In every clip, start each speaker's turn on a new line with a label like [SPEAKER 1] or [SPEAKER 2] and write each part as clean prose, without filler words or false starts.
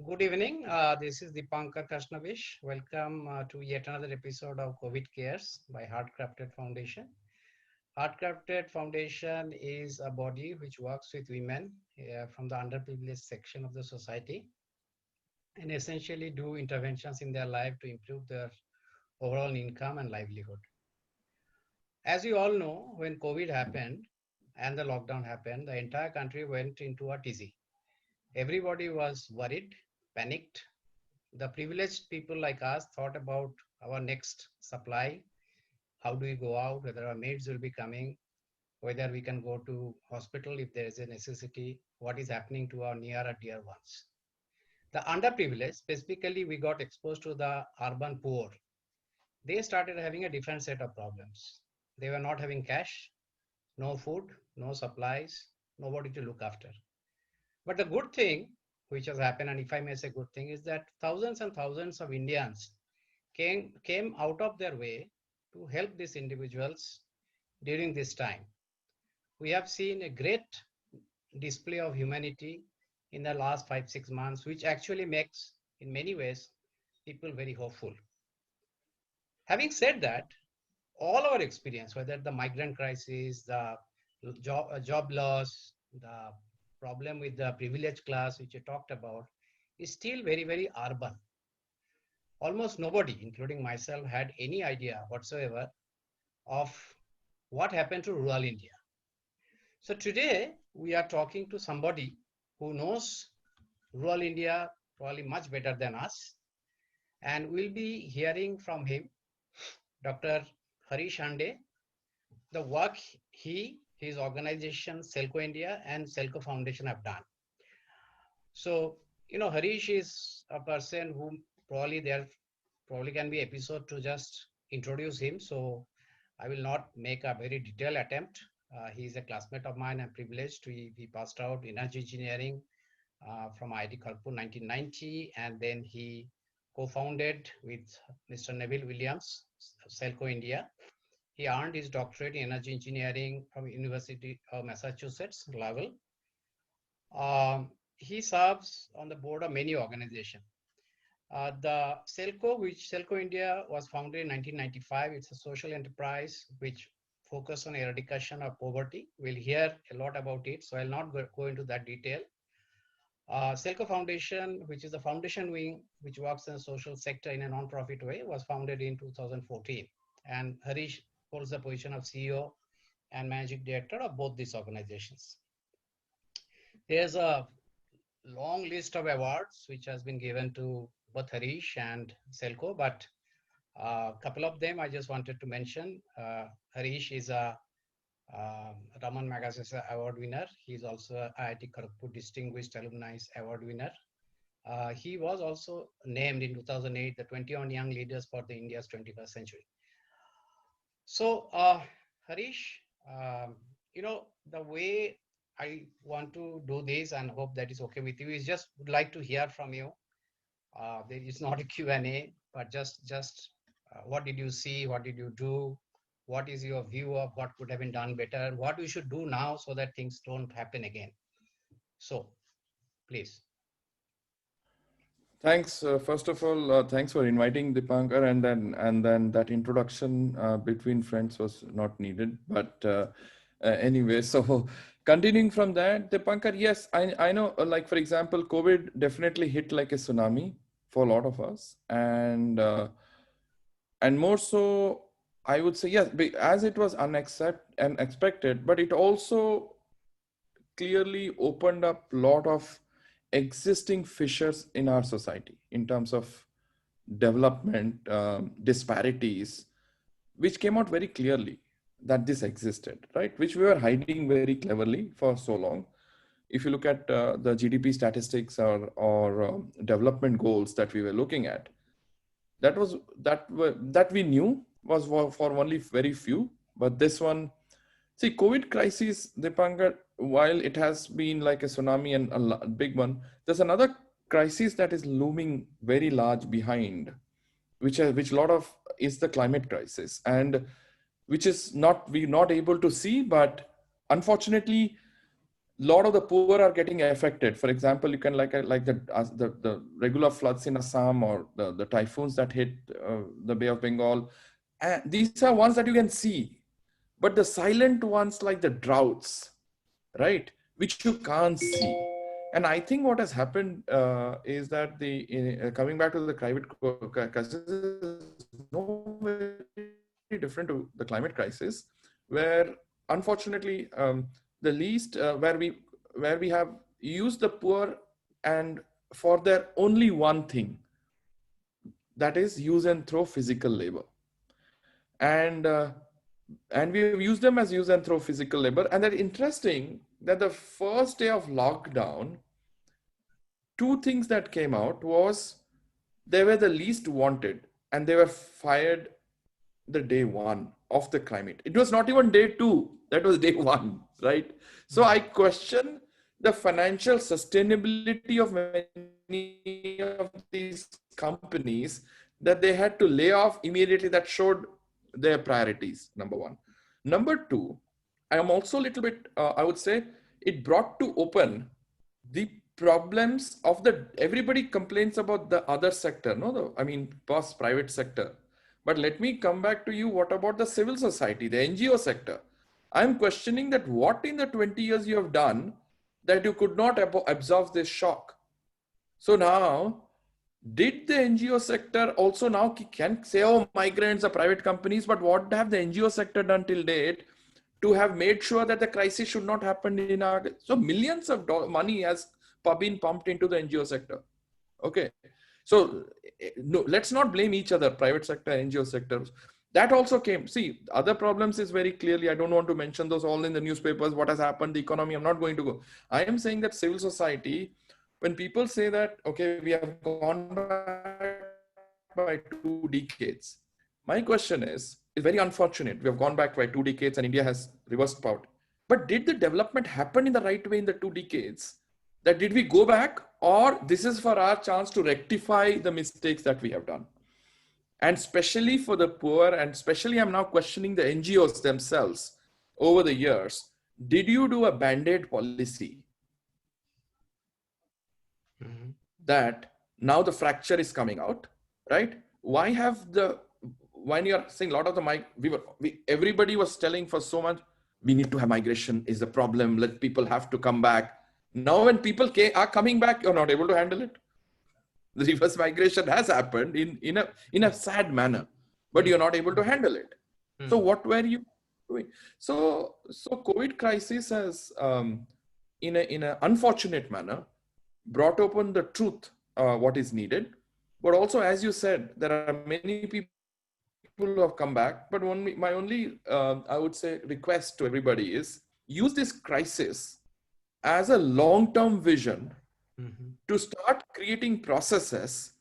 [SPEAKER 1] Good evening. This is Dipankar Krishnavish. Welcome to yet another episode of COVID Cares by Heartcrafted Foundation. Heartcrafted Foundation is a body which works with women from the underprivileged section of the society and essentially do interventions in their life to improve their overall income and livelihood. As you all know, when COVID happened and the lockdown happened, the entire country went into a tizzy. Everybody was worried, panicked. The privileged people like us thought about our next supply. How do we go out? Whether our maids will be coming, whether we can go to hospital if there is a necessity, what is happening to our near or dear ones. The underprivileged, specifically we got exposed to the urban poor. They started having a different set of problems. They were not having cash, no food, no supplies, nobody to look after. But the good thing which has happened, and if I may say good thing, is that thousands and thousands of Indians came out of their way to help these individuals during this time. We have seen a great display of humanity in the last 5-6 months, which actually makes, in many ways, people very hopeful. Having said that, all our experience, whether the migrant crisis, the job loss, the problem with the privileged class, which you talked about, is still very, very urban. Almost nobody, including myself, had any idea whatsoever of what happened to rural India. So today we are talking to somebody who knows rural India probably much better than us, and we'll be hearing from him, Dr. Harish Hande, the work his organization, Selco India and Selco Foundation have done. So, Harish is a person who probably can be episode to just introduce him. So I will not make a very detailed attempt. He is a classmate of mine. I'm privileged. We passed out energy engineering from IIT Kharagpur 1990, and then he co-founded with Mr. Neville Williams, Selco India. He earned his doctorate in energy engineering from University of Massachusetts, Lowell. He serves on the board of many organizations. The Selco India was founded in 1995. It's a social enterprise which focuses on eradication of poverty. We'll hear a lot about it, so I'll not go into that detail. Selco Foundation, which is the foundation wing which works in the social sector in a non-profit way, was founded in 2014. And Harish holds the position of CEO and managing director of both these organizations. There's a long list of awards which has been given to both Harish and Selco, but a couple of them I just wanted to mention. Harish is a Raman Magsaysay Award winner. He is also a IIT Kharagpur Distinguished Alumni Award winner. He was also named in 2008 the 21 Young Leaders for the India's 21st century. So, Harish, the way I want to do this and hope that is okay with you is just would like to hear from you. There is not a Q&A, but just what did you see? What did you do? What is your view of what could have been done better? What we should do now so that things don't happen again? So, please.
[SPEAKER 2] Thanks. First of all, thanks for inviting Dipankar, and then that introduction between friends was not needed. But anyway, so continuing from that, Dipankar, yes, I know. Like for example, COVID definitely hit like a tsunami for a lot of us, and more so, I would say yes, as it was unexpected, but it also clearly opened up a lot of existing fissures in our society in terms of development disparities, which came out very clearly that this existed, right? Which we were hiding very cleverly for so long. If you look at the GDP statistics or development goals that we were looking at, that we knew was for only very few, but this one, see, COVID crisis, Dipankar, while it has been like a tsunami and a big one, there's another crisis that is looming very large behind, which a lot of is the climate crisis, and which is not we're not able to see, but unfortunately, lot of the poor are getting affected. For example, you can like the regular floods in Assam, or the typhoons that hit the Bay of Bengal. And these are ones that you can see, but the silent ones like the droughts, right, which you can't see. And I think what has happened is that coming back to the climate crisis is no very different to the climate crisis, where unfortunately the least where we have used the poor and for their only one thing, that is use and throw physical labor. And uh, and we have used them as use and throw physical labor. And that interesting that the first day of lockdown, two things that came out was they were the least wanted, and they were fired the day one of the climate. It was not even day two, that was day one, right? So I question the financial sustainability of many of these companies, that they had to lay off immediately. That showed their priorities, number one. Number two, I am also a little bit, I would say, it brought to open the problems of everybody complains about the other sector, no, I mean, past private sector. But let me come back to you. What about the civil society, the NGO sector? I'm questioning that what in the 20 years you have done that you could not absorb this shock. So now, did the NGO sector also now can say, oh, migrants are private companies, but what have the NGO sector done till date to have made sure that the crisis should not happen in our... So millions of money has been pumped into the NGO sector. Okay. So no, let's not blame each other, private sector, NGO sectors. That also came. See, other problems is very clearly, I don't want to mention those all in the newspapers, what has happened, the economy, I'm not going to go. I am saying that civil society, when people say that, okay, we have gone back by 2 decades, my question is very unfortunate. We have gone back by 2 decades and India has reversed power. But did the development happen in the right way in the 2 decades? That did we go back, or this is for our chance to rectify the mistakes that we have done? And especially for the poor, and especially I'm now questioning the NGOs themselves over the years. Did you do a band-aid policy that now the fracture is coming out, right? Why have when you're saying a lot of everybody was telling for so much, we need to have migration is the problem, let people have to come back. Now when people are coming back, you're not able to handle it. The reverse migration has happened in a sad manner, but you're not able to handle it. So what were you doing? So COVID crisis has, in a unfortunate manner, brought open the truth, what is needed. But also, as you said, there are many people who have come back. But my only, I would say, request to everybody is use this crisis as a long-term vision to start creating processes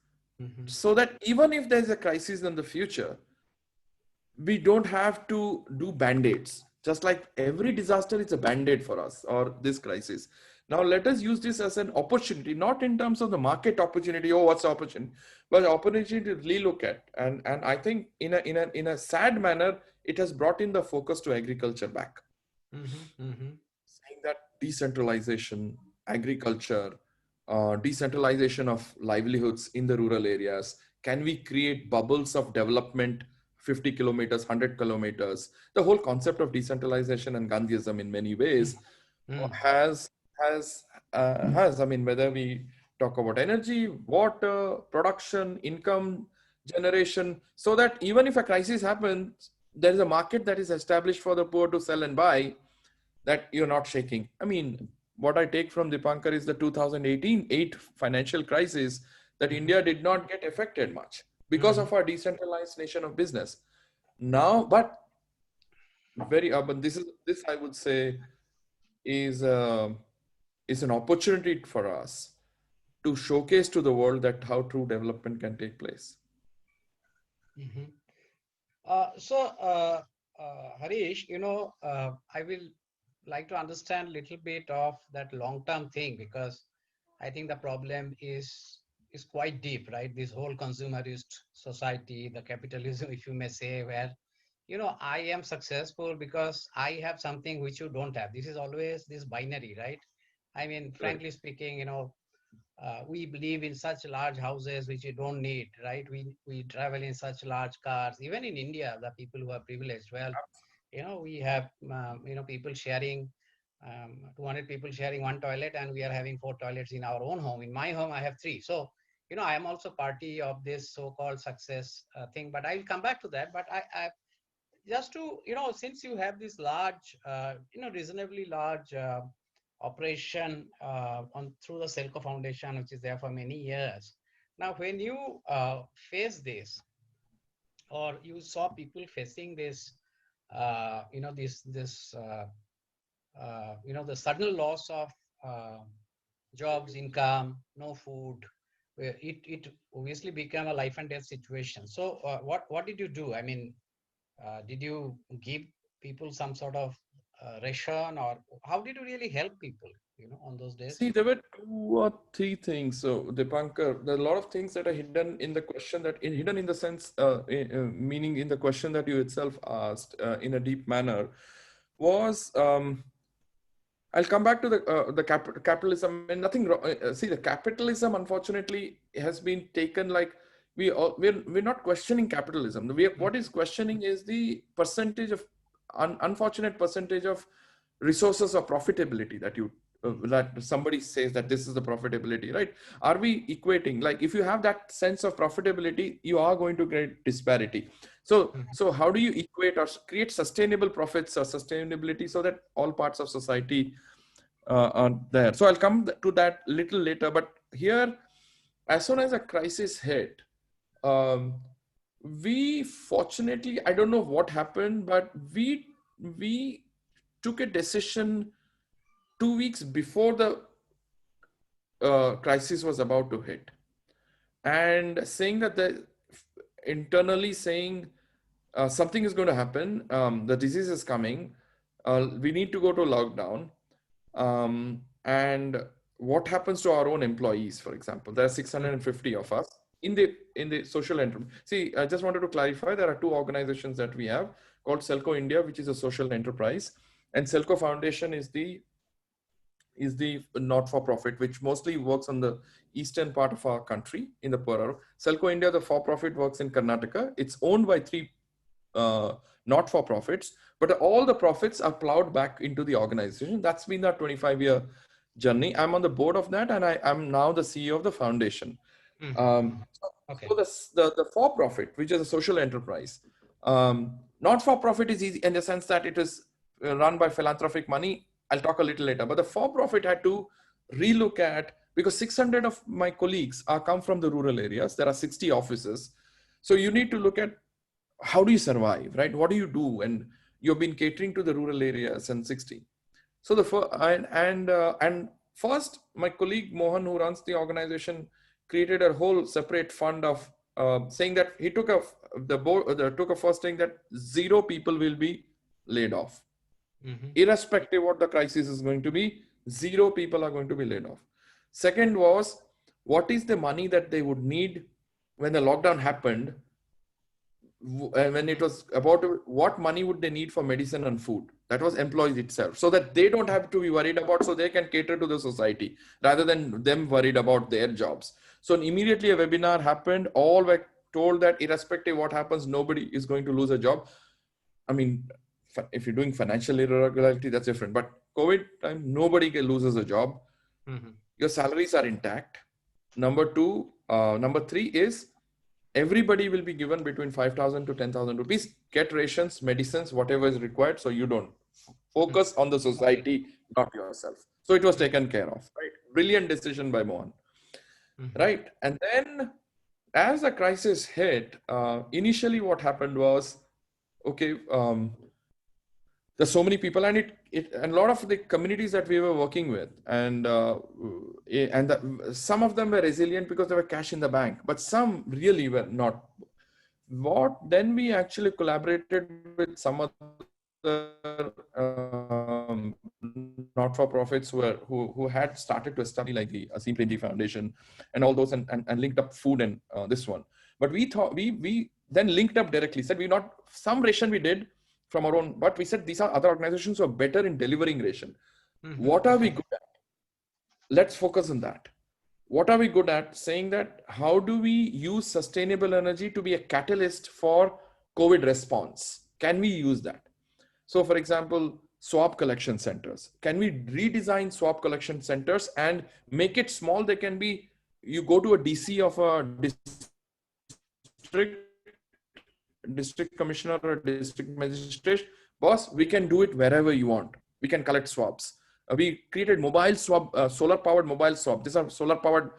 [SPEAKER 2] so that even if there's a crisis in the future, we don't have to do band-aids. Just like every disaster is a band-aid for us, or this crisis. Now let us use this as an opportunity, not in terms of the market opportunity, oh, what's the opportunity, but opportunity to relook at. And I think in a sad manner, it has brought in the focus to agriculture back. Saying that decentralization, agriculture, decentralization of livelihoods in the rural areas, can we create bubbles of development 50 kilometers, 100 kilometers? The whole concept of decentralization and Gandhiism in many ways has, I mean, whether we talk about energy, water, production, income generation, so that even if a crisis happens, there is a market that is established for the poor to sell and buy, that you're not shaking. I mean, what I take from Dipankar is the 2018 financial crisis, that India did not get affected much because of our decentralized nation of business. Now, but very urban. This I would say is is an opportunity for us to showcase to the world that how true development can take place.
[SPEAKER 1] Harish, I will like to understand a little bit of that long-term thing, because I think the problem is quite deep, right? This whole consumerist society, the capitalism, if you may say, where I am successful because I have something which you don't have. This is always this binary, right? I mean,
[SPEAKER 2] Right.
[SPEAKER 1] frankly speaking, we believe in such large houses which you don't need, right? We travel in such large cars. Even in India, the people who are privileged, well, we have people sharing 200 people sharing one toilet, and we are having four toilets in our own home. In my home, I have three. So I am also party of this so-called success thing. But I'll come back to that. But I just to since you have this large reasonably large operation on through the Selco Foundation, which is there for many years now, when you face this, or you saw people facing this the sudden loss of uh, jobs, income, no food, where it obviously became a life and death situation. So what did you do? I mean, did you give people some sort of ration, or how did you really help people, on those days?
[SPEAKER 2] See, there were two or three things. So, Dipankar, there are a lot of things that are hidden in the question hidden in the sense, meaning in the question that you itself asked in a deep manner, was I'll come back to the capitalism. And nothing wrong. See, the capitalism, unfortunately, has been taken like we're not questioning capitalism. What is questioning is the percentage of unfortunate percentage of resources or profitability that that somebody says that this is the profitability, right? Are we equating, like, if you have that sense of profitability, you are going to create disparity. So how do you equate or create sustainable profits or sustainability so that all parts of society are there? So I'll come to that little later. But here, as soon as a crisis hit, um, we fortunately, I don't know what happened, but we took a decision 2 weeks before the crisis was about to hit, and saying that internally saying something is going to happen, the disease is coming, we need to go to lockdown, and what happens to our own employees? For example, there are 650 of us in the social enterprise. See, I just wanted to clarify, there are two organizations that we have called Selco India, which is a social enterprise, and Selco Foundation is the not-for-profit, which mostly works on the eastern part of our country in the poorer. Selco India, the for-profit, works in Karnataka. It's owned by three not-for-profits, but all the profits are plowed back into the organization. That's been our 25-year journey. I'm on the board of that, and I'm now the CEO of the foundation.
[SPEAKER 1] Okay.
[SPEAKER 2] So the for-profit, which is a social enterprise, not-for-profit is easy in the sense that it is run by philanthropic money. I'll talk a little later. But the for-profit had to relook at, because 600 of my colleagues are come from the rural areas. There are 60 offices. So you need to look at how do you survive, right? What do you do? And you've been catering to the rural areas and 60. So and first, my colleague Mohan, who runs the organization, created a whole separate fund of saying that he took took a first thing that zero people will be laid off, irrespective what the crisis is going to be. Zero people are going to be laid off. Second was, what is the money that they would need when the lockdown happened? When it was about what money would they need for medicine and food? That was employees itself, so that they don't have to be worried about, so they can cater to the society rather than them worried about their jobs. So immediately a webinar happened. All were told that irrespective what happens, nobody is going to lose a job. I mean, if you're doing financial irregularity, that's different, but COVID time, nobody loses a job. Your salaries are intact. Number three is, everybody will be given between 5,000 to 10,000 rupees. Get rations, medicines, whatever is required, so you don't focus on the society, not yourself. So it was taken care of, right? Brilliant decision by Mohan, right? And then as the crisis hit, initially what happened was, okay, there's so many people, and and a lot of the communities that we were working with, and some of them were resilient because they were cash in the bank, but some really were not. Then we actually collaborated with some other not-for-profits who had started to establish, like the Asim Premji Foundation and all those, and linked up food and this one. But we thought we then linked up directly, said we not, some ration we did from our own, but we said these are other organizations who are better in delivering ration. What are we good at? Let's focus on that. What are we good at? Saying that how do we use sustainable energy to be a catalyst for COVID response? Can we use that? So for example, swab collection centers. Can we redesign swab collection centers and make it small? They can be, you go to a DC of a district commissioner or district magistrate, boss, we can do it wherever you want. We can collect swabs. We created mobile swab, solar powered mobile swab. These are solar powered,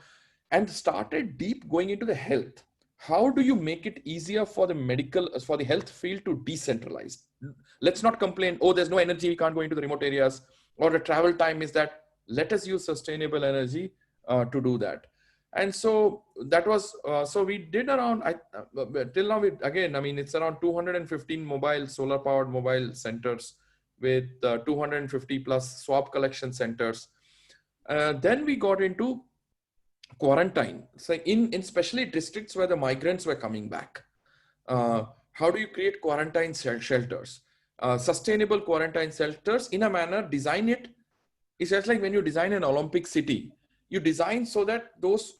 [SPEAKER 2] and started deep going into the health. How do you make it easier for the medical, for the health field to decentralize? Let's not complain, oh, there's no energy, we can't go into the remote areas, or the travel time is that. Let us use sustainable energy to do that. And so that was, so we did around, till now, again, I mean, it's around 215 mobile, solar powered mobile centers with 250 plus swab collection centers. Then we got into quarantine. So in especially districts where the migrants were coming back, how do you create quarantine shelters? Sustainable quarantine shelters in a manner, design it. It's just like when you design an Olympic city, you design so that those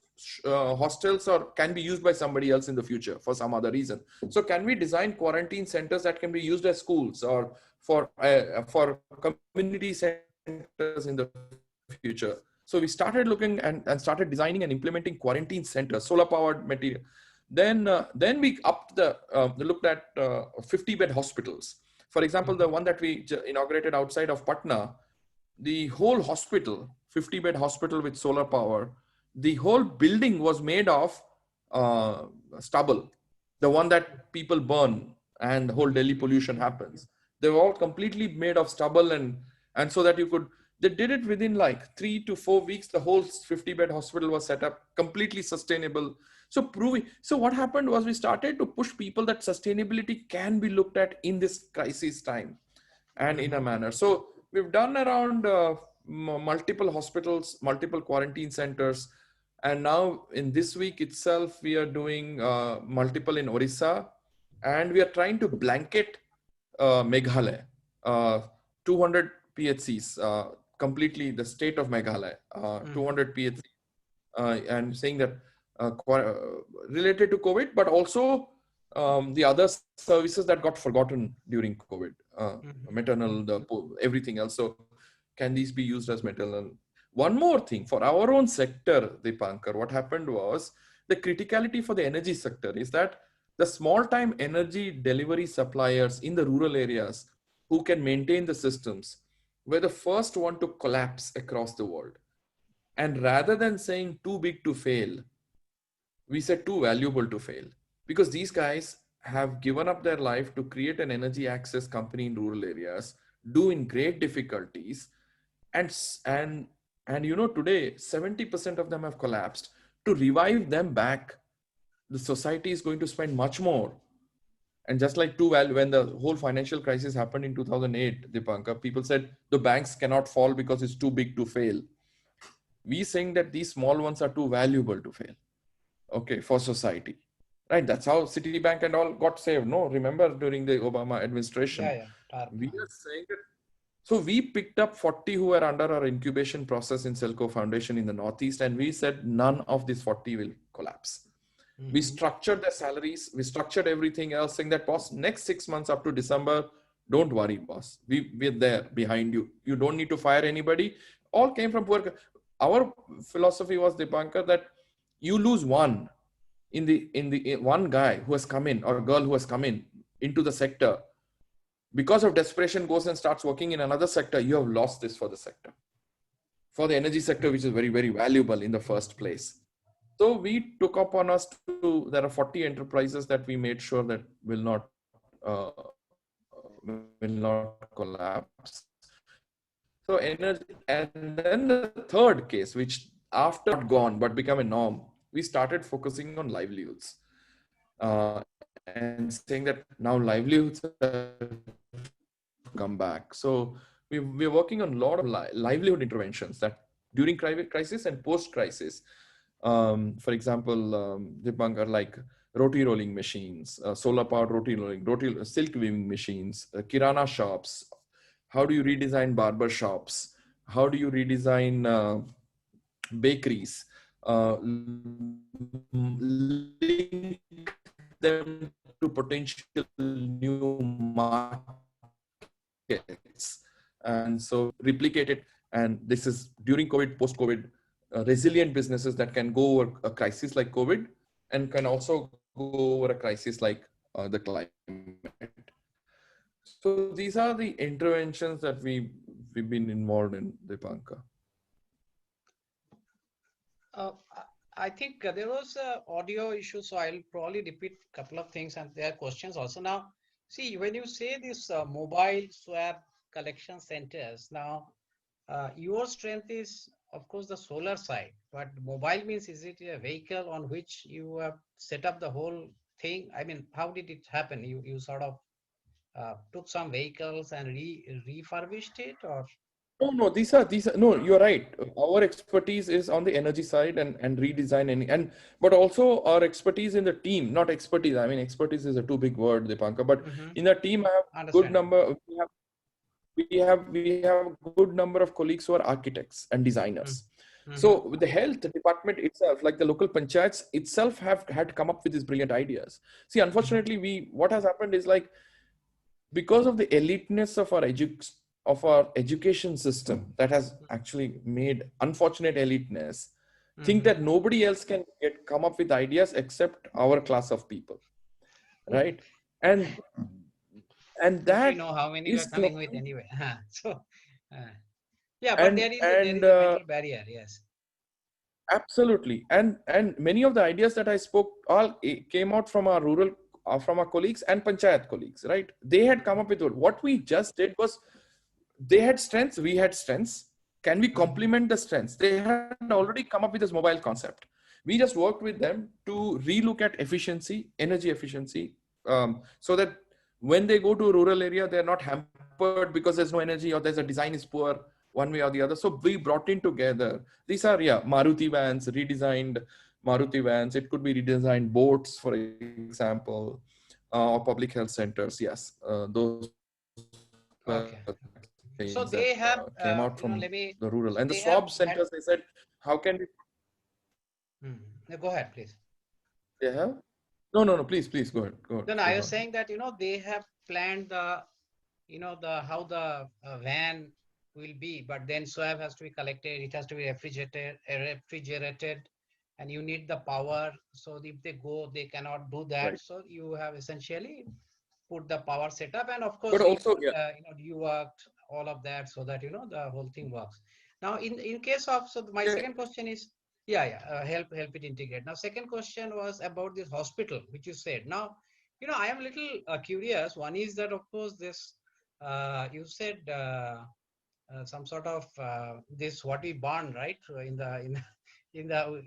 [SPEAKER 2] hostels can be used by somebody else in the future for some other reason. So can we design quarantine centers that can be used as schools or for community centers in the future? So we started looking and started designing and implementing quarantine centers, solar powered material. Then we looked at 50-bed hospitals. For example, the one that we inaugurated outside of Patna, the whole hospital, 50-bed hospital with solar power, the whole building was made of stubble, the one that people burn and the whole Delhi pollution happens. They were all completely made of stubble, and so that they did it within like 3 to 4 weeks. The whole 50-bed hospital was set up, completely sustainable. So what happened was we started to push people that sustainability can be looked at in this crisis time and in a manner. So we've done around multiple hospitals, multiple quarantine centers. And now in this week itself, we are doing multiple in Orissa, and we are trying to blanket Meghalaya, 200 PHCs, completely the state of Meghalaya, 200 PHCs, and saying that related to COVID, but also the other services that got forgotten during COVID, maternal, everything else. So can these be used as maternal? One more thing for our own sector, Dipankar, what happened was the criticality for the energy sector is that the small time energy delivery suppliers in the rural areas who can maintain the systems were the first one to collapse across the world. And rather than saying too big to fail, we said too valuable to fail, because these guys have given up their life to create an energy access company in rural areas, do in great difficulties, and today 70% of them have collapsed. To revive them back, the society is going to spend much more. And just like when the whole financial crisis happened in 2008, Dipankar, people said the banks cannot fall because it's too big to fail. We saying that these small ones are too valuable to fail. Okay, for society, right? That's how Citibank and all got saved. No, remember during the Obama administration, we are saying that. So we picked up 40 who were under our incubation process in Selco Foundation in the Northeast, and we said none of these 40 will collapse. We structured their salaries, we structured everything else, saying that, boss, next 6 months up to December, don't worry, boss. We're there behind you. You don't need to fire anybody. All came from poor. Our philosophy was, Dipankar, that you lose one in the one guy who has come in or a girl who has come in into the sector, because of desperation, goes and starts working in another sector, you have lost this for the sector, for the energy sector, which is very, very valuable in the first place. So we took upon us there are 40 enterprises that we made sure that will not collapse. So energy, and then the third case, which after not gone but become a norm, we started focusing on livelihoods and saying that now livelihoods have come back. So we're working on a lot of livelihood interventions that during crisis and post-crisis. For example, Dipankar, like roti rolling machines, solar powered silk weaving machines, kirana shops. How do you redesign barber shops? How do you redesign bakeries? Link them to potential new markets, and so replicate it. And this is during COVID, post-COVID, resilient businesses that can go over a crisis like COVID and can also go over a crisis like the climate. So these are the interventions that we've been involved in, Dipanka.
[SPEAKER 1] Uh, I think there was a audio issue, so I'll probably repeat a couple of things and there are questions also. Now, see, when you say this mobile swab collection centers, now your strength is, of course, the solar side, but mobile means is it a vehicle on which you have set up the whole thing? I mean, how did it happen? You sort of took some vehicles and refurbished it, or?
[SPEAKER 2] No, these are no, you're right. Our expertise is on the energy side and redesign but also our expertise in the team, not expertise. I mean, expertise is a too big word, Dipanka, but
[SPEAKER 1] Mhm.
[SPEAKER 2] in the team, I have good
[SPEAKER 1] Understandable.
[SPEAKER 2] number, we have a good number of colleagues who are architects and designers.
[SPEAKER 1] Mm-hmm.
[SPEAKER 2] So the health department itself, like the local panchayats itself, have had come up with these brilliant ideas. See,
[SPEAKER 1] Mm-hmm.
[SPEAKER 2] unfortunately, what has happened is like because of the eliteness of our education system that has actually made unfortunate eliteness, think
[SPEAKER 1] Mm-hmm.
[SPEAKER 2] that nobody else can come up with ideas except our class of people, right? And and
[SPEAKER 1] Which we
[SPEAKER 2] that
[SPEAKER 1] know how many we are
[SPEAKER 2] is
[SPEAKER 1] coming with
[SPEAKER 2] slowly
[SPEAKER 1] anyway. So, uh, yeah, but
[SPEAKER 2] and
[SPEAKER 1] there
[SPEAKER 2] and
[SPEAKER 1] is a mental barrier. Yes.
[SPEAKER 2] absolutely. And many of the ideas that I spoke all came out from our from our colleagues and panchayat colleagues, right? They had come up with what we just did was they had strengths, we had strengths. Can we
[SPEAKER 1] Mm-hmm.
[SPEAKER 2] complement the strengths? They had already come up with this mobile concept. We just worked with them to relook at efficiency, energy efficiency, so that when they go to a rural area, they're not hampered because there's no energy or there's a design is poor one way or the other. So we brought in together. These are, yeah, Maruti vans, redesigned Maruti vans. It could be redesigned boats, for example, or public health centers. Yes, those were the things that
[SPEAKER 1] Okay.
[SPEAKER 2] came out from
[SPEAKER 1] So
[SPEAKER 2] the
[SPEAKER 1] they
[SPEAKER 2] rural.
[SPEAKER 1] have,
[SPEAKER 2] And the swab
[SPEAKER 1] let
[SPEAKER 2] centers, they
[SPEAKER 1] me.
[SPEAKER 2] said,
[SPEAKER 1] So they
[SPEAKER 2] how
[SPEAKER 1] have
[SPEAKER 2] can we?
[SPEAKER 1] had. Go ahead, please.
[SPEAKER 2] They have? No. Please, go ahead.
[SPEAKER 1] No, no.
[SPEAKER 2] Go
[SPEAKER 1] I was
[SPEAKER 2] ahead.
[SPEAKER 1] saying that they have planned the how the van will be, but then swab has to be collected. It has to be refrigerated, and you need the power. So if they go, they cannot do that.
[SPEAKER 2] Right.
[SPEAKER 1] So you have essentially put the power setup, and of
[SPEAKER 2] But
[SPEAKER 1] course
[SPEAKER 2] also, yeah,
[SPEAKER 1] you worked all of that so that the whole thing works. Now in case of, so my
[SPEAKER 2] yeah,
[SPEAKER 1] second question is, yeah, help it integrate. Now second question was about this hospital which you said. Now I am a little curious. One is that, of course, this you said some sort of this what we burn, right? So in the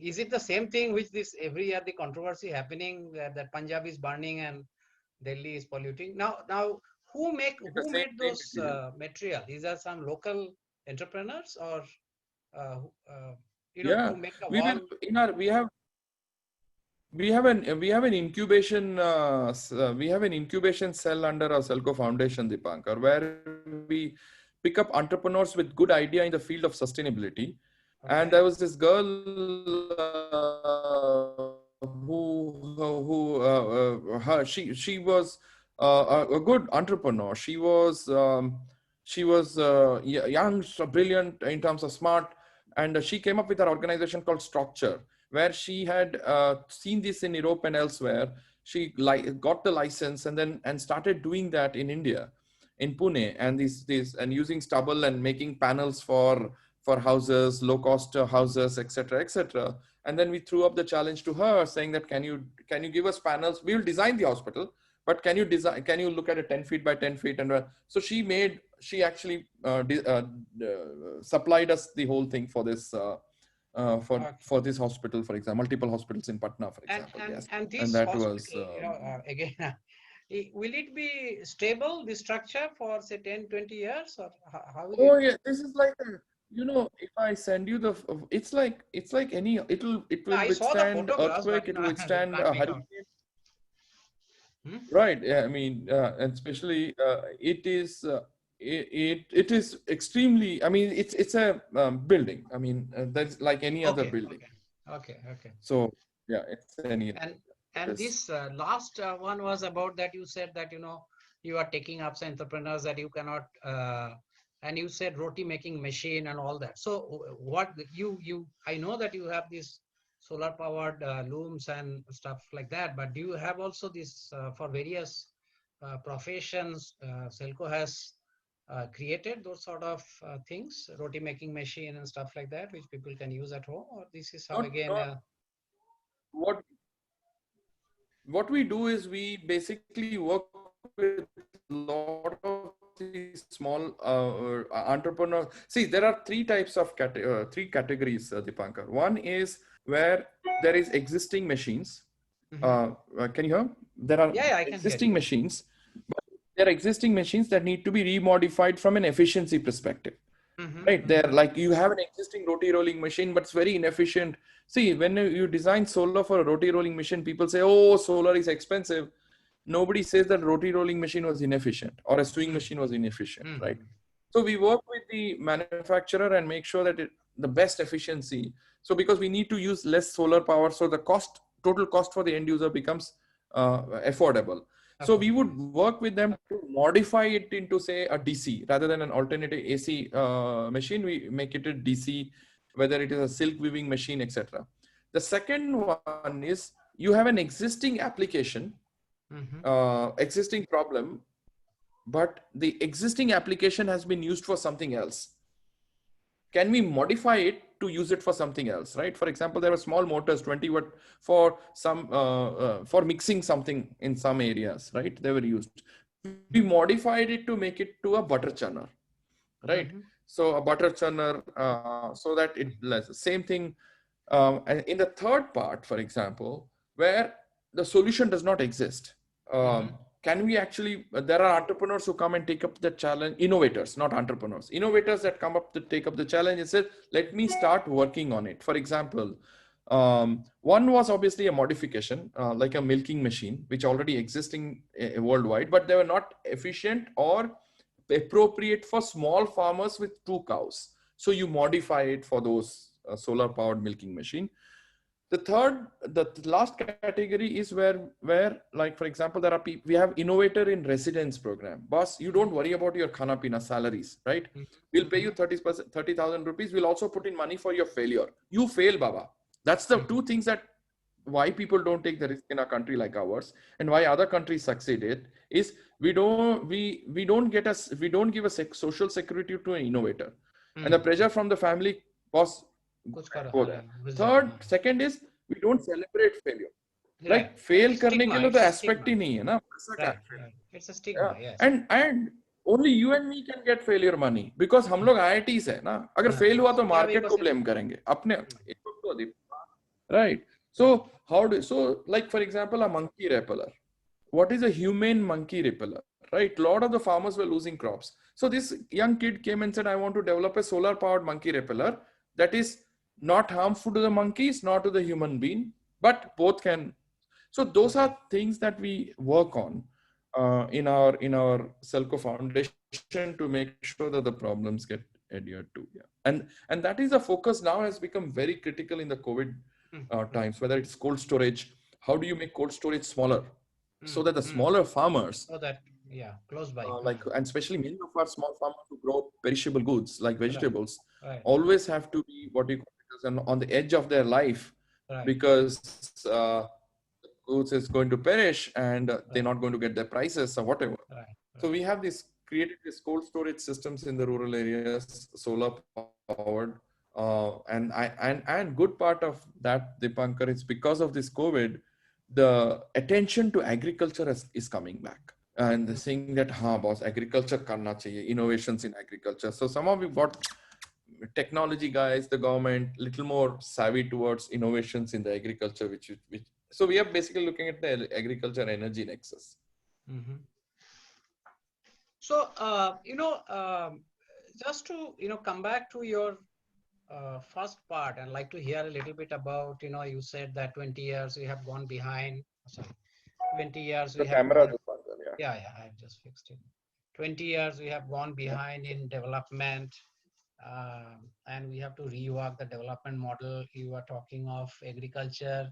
[SPEAKER 1] is it the same thing which this every year the controversy happening that Punjab is burning and Delhi is polluting. Now,
[SPEAKER 2] the
[SPEAKER 1] who made
[SPEAKER 2] same
[SPEAKER 1] those
[SPEAKER 2] material.
[SPEAKER 1] material? Is there some local entrepreneurs or
[SPEAKER 2] Yeah,
[SPEAKER 1] to make the
[SPEAKER 2] we will
[SPEAKER 1] wall?
[SPEAKER 2] in our we have an incubation we have an incubation cell under our Selco Foundation, Dipankar, where we pick up entrepreneurs with good idea in the field of sustainability. And there
[SPEAKER 1] Okay.
[SPEAKER 2] was this girl she was a good entrepreneur. She was young, so brilliant in terms of smart, and she came up with her organization called Structure, where she had seen this in Europe and elsewhere. She got the license and started doing that in India, in Pune, and these and using stubble and making panels for houses, low cost houses, etc., etc. And then we threw up the challenge to her, saying that can you give us panels? We will design the hospital, but can you look at a 10 feet by 10 feet? And so she actually supplied us the whole thing for this.
[SPEAKER 1] Okay.
[SPEAKER 2] For this hospital, for example, multiple hospitals in Patna, for
[SPEAKER 1] And
[SPEAKER 2] example,
[SPEAKER 1] and
[SPEAKER 2] yes,
[SPEAKER 1] and
[SPEAKER 2] and
[SPEAKER 1] this
[SPEAKER 2] that was
[SPEAKER 1] hospital, again, will it be stable, the structure for say 10, 20 years, or how will
[SPEAKER 2] oh
[SPEAKER 1] it?
[SPEAKER 2] yeah, this is like if I send you it's like any it will
[SPEAKER 1] No, I saw the
[SPEAKER 2] withstand
[SPEAKER 1] photographs, but
[SPEAKER 2] earthquake, it will
[SPEAKER 1] you
[SPEAKER 2] withstand
[SPEAKER 1] can't
[SPEAKER 2] a
[SPEAKER 1] make out.
[SPEAKER 2] hurricane.
[SPEAKER 1] Hmm?
[SPEAKER 2] Right. Yeah. I mean, and especially it is extremely. I mean, it's a building. I mean, that's like any other
[SPEAKER 1] Okay,
[SPEAKER 2] building.
[SPEAKER 1] okay, okay, okay.
[SPEAKER 2] So yeah, it's any other
[SPEAKER 1] And
[SPEAKER 2] building. That
[SPEAKER 1] and
[SPEAKER 2] is
[SPEAKER 1] this last one was about that you said that you are taking up some entrepreneurs that you cannot and you said roti making machine and all that. So what you I know that you have these solar powered looms and stuff like that, but do you have also this for various professions? Selco has created those sort of things, roti making machine and stuff like that, which people can use at home, or this is how again.
[SPEAKER 2] not what what we do is we basically work with a lot of these small entrepreneurs. See, there are three types of three categories, Dipankar. One is where there is existing machines.
[SPEAKER 1] Mhm.
[SPEAKER 2] Can you hear? There are
[SPEAKER 1] Yeah, I can hear
[SPEAKER 2] existing
[SPEAKER 1] you.
[SPEAKER 2] machines, but there are existing machines that need to be remodified from an efficiency perspective.
[SPEAKER 1] Mhm,
[SPEAKER 2] Right there,
[SPEAKER 1] mhm,
[SPEAKER 2] like you have an existing roti rolling machine, but it's very inefficient. See, when you design solar for a roti rolling machine, people say, oh, solar is expensive. Nobody says that roti rolling machine was inefficient or a sewing
[SPEAKER 1] mhm,
[SPEAKER 2] machine was inefficient, right?
[SPEAKER 1] mhm,
[SPEAKER 2] So we work with the manufacturer and make sure that the best efficiency. So because we need to use less solar power, so the total cost for the end user becomes affordable. So we
[SPEAKER 1] affordable,
[SPEAKER 2] would
[SPEAKER 1] yes.
[SPEAKER 2] work with them to modify it into, say, a DC rather than an alternative AC machine. We make it a DC, whether it is a silk weaving machine, etc. The second one is you have an existing application,
[SPEAKER 1] Mhm,
[SPEAKER 2] existing problem, but the existing application has been used for something else. Can we modify it to use it for something else, right? For example, there were small motors, 20 watt, for some for mixing something in some areas, right? They were used. We modified it to make it to a butter churner, right?
[SPEAKER 1] mhm,
[SPEAKER 2] So a butter churner, so that it same thing. And in the third part, for example, where the solution does not exist,
[SPEAKER 1] mhm,
[SPEAKER 2] can we actually? There are entrepreneurs who come and take up the challenge. Innovators, not entrepreneurs. Innovators that come up to take up the challenge and say, "Let me start working on it." For example, one was obviously a modification, like a milking machine, which already existing worldwide, but they were not efficient or appropriate for small farmers with 2 cows. So you modify it for those solar powered milking machine. The last category is where like for example, there are people, we have innovator in residence program. Boss, you don't
[SPEAKER 1] mhm,
[SPEAKER 2] worry about your khana pina salaries, right?
[SPEAKER 1] mhm,
[SPEAKER 2] We'll pay you
[SPEAKER 1] mhm,
[SPEAKER 2] 30,000 rupees. We'll also put in money for your failure. You fail, Baba. That's the
[SPEAKER 1] mhm,
[SPEAKER 2] two things that why people don't take the risk in a country like ours, and why other countries succeeded is we don't give a social security to an innovator, and the
[SPEAKER 1] mhm.
[SPEAKER 2] pressure from the family was
[SPEAKER 1] कुछ करो,
[SPEAKER 2] go
[SPEAKER 1] हाँ,
[SPEAKER 2] there.
[SPEAKER 1] घुस जाओ,
[SPEAKER 2] Third,
[SPEAKER 1] हाँ.
[SPEAKER 2] second is we don't celebrate failure.
[SPEAKER 1] Right,
[SPEAKER 2] Like fail करने के
[SPEAKER 1] stigma,
[SPEAKER 2] लिए तो
[SPEAKER 1] it's a
[SPEAKER 2] aspect
[SPEAKER 1] stigma.
[SPEAKER 2] ही नहीं है ना, पैसा क्या
[SPEAKER 1] Right,
[SPEAKER 2] है?
[SPEAKER 1] right, it's a
[SPEAKER 2] Yeah.
[SPEAKER 1] stigma, yes.
[SPEAKER 2] And only you and me can get failure money because हम लोग IITs है ना. अगर
[SPEAKER 1] हाँ,
[SPEAKER 2] fail हुआ तो
[SPEAKER 1] क्या
[SPEAKER 2] market को
[SPEAKER 1] because
[SPEAKER 2] blame करेंगे अपने एक तो right. So like for example, a monkey repeller. What is a humane monkey repeller? Right. A lot of the farmers were losing crops. So this young kid came and said, I want to develop a solar powered monkey repeller that is not harmful to the monkeys, not to the human being, but both can. So those
[SPEAKER 1] okay.
[SPEAKER 2] are things that we work on in our Selco Foundation to make sure that the problems get adhered to. Yeah, and that is a focus now has become very critical in the COVID
[SPEAKER 1] Mm,
[SPEAKER 2] times.
[SPEAKER 1] mm,
[SPEAKER 2] Whether it's cold storage, how do you make cold storage smaller so
[SPEAKER 1] mm,
[SPEAKER 2] that the
[SPEAKER 1] mm.
[SPEAKER 2] smaller farmers,
[SPEAKER 1] So that, yeah, close by.
[SPEAKER 2] like and especially many of our small farmers who grow perishable goods like
[SPEAKER 1] Right,
[SPEAKER 2] vegetables,
[SPEAKER 1] right,
[SPEAKER 2] always have to be what you call it as on the edge of their life
[SPEAKER 1] right,
[SPEAKER 2] because goods is going to perish and they're
[SPEAKER 1] right,
[SPEAKER 2] not going to get their prices or whatever.
[SPEAKER 1] right,
[SPEAKER 2] So
[SPEAKER 1] right.
[SPEAKER 2] we have this created this cold storage systems in the rural areas, solar powered, and good part of that, Dipankar, is because of this COVID, the attention to agriculture is coming back. And they're saying that, ha, boss, agriculture karna chahiye, innovations in agriculture. So some of you got technology guys, the government, little more savvy towards innovations in the agriculture, which so we are basically looking at the agriculture energy nexus.
[SPEAKER 1] Mhm. So, just to, come back to your first part and like to hear a little bit about, you said that 20 years you have gone behind, sorry, 20 years we
[SPEAKER 2] The
[SPEAKER 1] have
[SPEAKER 2] camera,
[SPEAKER 1] gone.
[SPEAKER 2] the Pankaj, yeah.
[SPEAKER 1] Yeah, I've just fixed it. 20 years we have gone
[SPEAKER 2] Yeah.
[SPEAKER 1] behind in development, and we have to rework the development model. You are talking of agriculture.